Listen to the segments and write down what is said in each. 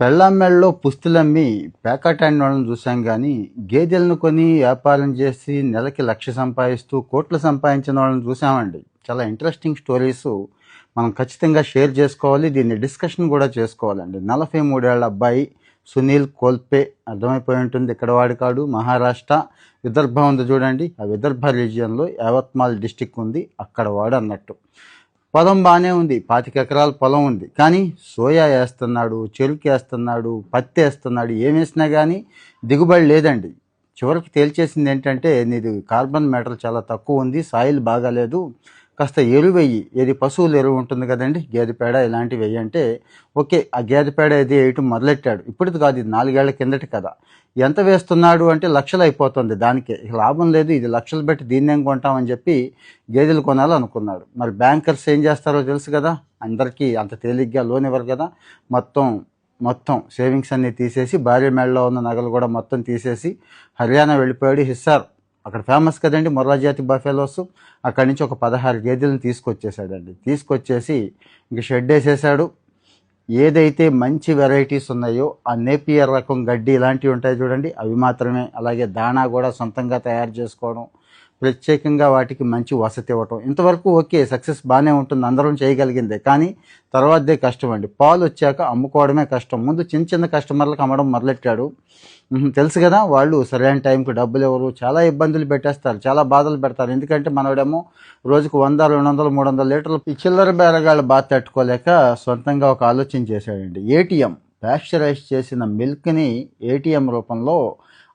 పెళ్ళాం మెడలో పుస్తులమ్మి పేకాటాడిన వాళ్ళని చూసాం కానీ గేదెలను కొని వ్యాపారం చేసి నెలకి 1,00,000 సంపాదిస్తూ కోట్లు సంపాదించిన వాళ్ళని చూసామండి. చాలా ఇంట్రెస్టింగ్ స్టోరీస్ మనం ఖచ్చితంగా షేర్ చేసుకోవాలి. దీన్ని డిస్కషన్ కూడా చేసుకోవాలండి. 43 ఏళ్ల అబ్బాయి సునీల్ కోల్పే, అర్థమైపోయి ఉంటుంది ఇక్కడ వాడి కాడు. మహారాష్ట్ర విదర్భ ఉంది చూడండి, ఆ విదర్భ రీజియన్లో యావత్మాల్ డిస్టిక్ ఉంది, అక్కడ వాడు అన్నట్టు. పొలం బాగానే ఉంది, 25 ఎకరాల పొలం ఉంది, కానీ సోయా వేస్తున్నాడు, చెరుకు వేస్తున్నాడు, పత్తి వేస్తున్నాడు, ఏం వేసినా కానీ దిగుబడి లేదండి. చివరికి తేల్చేసింది ఏంటంటే, నీది కార్బన్ మ్యాటర్ చాలా తక్కువ ఉంది, సాయిల్ బాగాలేదు, కాస్త ఎరువు వెయ్యి. ఏది పశువుల ఎరువు ఉంటుంది కదండి, గేదె పేడ ఇలాంటివి వెయ్యి అంటే ఓకే, ఆ గేదె పేడ ఏది వేయటం మొదలెట్టాడు. ఇప్పటిది కాదు, ఇది 4 ఏళ్ల కిందటి కదా. ఎంత వేస్తున్నాడు అంటే లక్షలు అయిపోతుంది, దానికే ఇక లాభం లేదు, ఇది లక్షలు పెట్టి దీన్నేం కొంటామని చెప్పి గేదెలు కొనాలనుకున్నాడు. మరి బ్యాంకర్స్ ఏం చేస్తారో తెలుసు కదా, అందరికీ అంత తేలిగ్గా లోన్ ఇవ్వరు కదా. మొత్తం సేవింగ్స్ అన్నీ తీసేసి, భార్య మేడలో ఉన్న నగలు కూడా మొత్తం తీసేసి హర్యానా వెళ్ళిపోయాడు. హిస్సార్ అక్కడ ఫేమస్ కదండి మొర్రా జాతి బఫెలోస్. అక్కడి నుంచి ఒక 16 గేదెలను తీసుకొచ్చేసాడండి. తీసుకొచ్చేసి ఇంక షెడ్ వేసేసాడు. ఏదైతే మంచి వెరైటీస్ ఉన్నాయో ఆ నేపియర్ రకం గడ్డి ఇలాంటివి ఉంటాయి చూడండి, అవి మాత్రమే. అలాగే దాణా కూడా సొంతంగా తయారు చేసుకోవడం, ప్రత్యేకంగా వాటికి మంచి వసతి ఇవ్వటం. ఇంతవరకు ఓకే, సక్సెస్ బాగానే ఉంటుంది, అందరం చేయగలిగిందే. కానీ తర్వాతదే కష్టం అండి. పాలు వచ్చాక అమ్ముకోవడమే కష్టం. ముందు చిన్న చిన్న కస్టమర్లకు అమ్మడం మొదలెట్టాడు. తెలుసు కదా, వాళ్ళు సరైన టైంకి డబ్బులు ఎవరు, చాలా ఇబ్బందులు పెట్టేస్తారు, చాలా బాధలు పెడతారు. ఎందుకంటే మనోడేమో రోజుకు 100, 200, 300 లీటర్లు ఈ చిల్లర బేరగాళ్ళు బాధ తట్టుకోలేక సొంతంగా ఒక ఆలోచన చేశాడండి. ఏటీఎం, ప్యాస్చరైజ్ చేసిన మిల్క్ని ఏటీఎం రూపంలో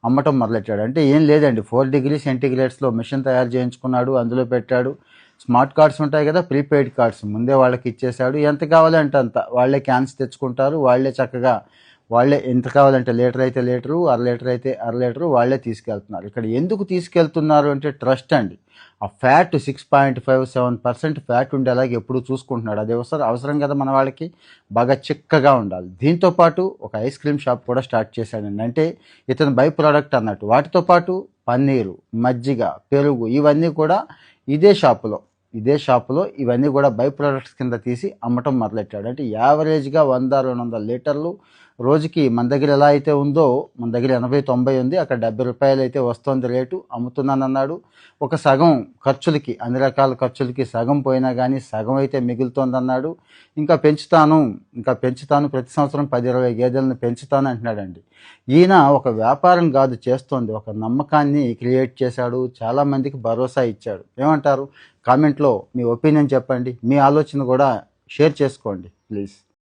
అమ్మటం మొదలెట్టాడు. అంటే ఏం లేదండి, 4 డిగ్రీ సెంటిగ్రేడ్స్లో మిషన్ తయారు చేయించుకున్నాడు, అందులో పెట్టాడు. స్మార్ట్ కార్డ్స్ ఉంటాయి కదా, ప్రీపెయిడ్ కార్డ్స్ ముందే వాళ్ళకి ఇచ్చేశాడు. ఎంత కావాలంటే అంత వాళ్ళే క్యాన్స్ తెచ్చుకుంటారు, వాళ్ళే చక్కగా వాళ్ళే ఎంత కావాలంటే లీటర్ అయితే లీటరు, అర లీటర్ అయితే అర లీటరు వాళ్ళే తీసుకెళ్తున్నారు. ఇక్కడ ఎందుకు తీసుకెళ్తున్నారు అంటే ట్రస్ట్ అండి. ఆ ఫ్యాట్ 6.57% ఫ్యాట్ ఉండేలాగా ఎప్పుడు చూసుకుంటున్నాడు. అది అవసరం కదా మన వాళ్ళకి, బాగా చిక్కగా ఉండాలి. దీంతోపాటు ఒక ఐస్ క్రీమ్ షాప్ కూడా స్టార్ట్ చేశాడండి. అంటే ఇతను బై ప్రోడక్ట్ అన్నట్టు. వాటితో పాటు పన్నీరు, మజ్జిగ, పెరుగు ఇవన్నీ కూడా ఇదే షాపులో ఇవన్నీ కూడా బై ప్రోడక్ట్స్ కింద తీసి అమ్మటం మొదలెట్టాడు. అంటే యావరేజ్గా 100-200 లీటర్లు రోజుకి మన దగ్గర ఎలా అయితే ఉందో, మన దగ్గర 80-90 ఉంది, అక్కడ 70 రూపాయలు అయితే వస్తుంది రేటు, అమ్ముతున్నానన్నాడు. ఒక సగం ఖర్చులకి, అన్ని రకాల ఖర్చులకి సగం పోయినా కానీ సగం అయితే మిగులుతోందన్నాడు. ఇంకా పెంచుతాను, ప్రతి సంవత్సరం 10-20 గేదెలను పెంచుతాను అంటున్నాడండి. ఈయన ఒక వ్యాపారం కాదు చేస్తోంది, ఒక నమ్మకాన్ని క్రియేట్ చేశాడు, చాలామందికి భరోసా ఇచ్చాడు. ఏమంటారు? కామెంట్లో మీ ఒపీనియన్ చెప్పండి, మీ ఆలోచన కూడా షేర్ చేసుకోండి ప్లీజ్.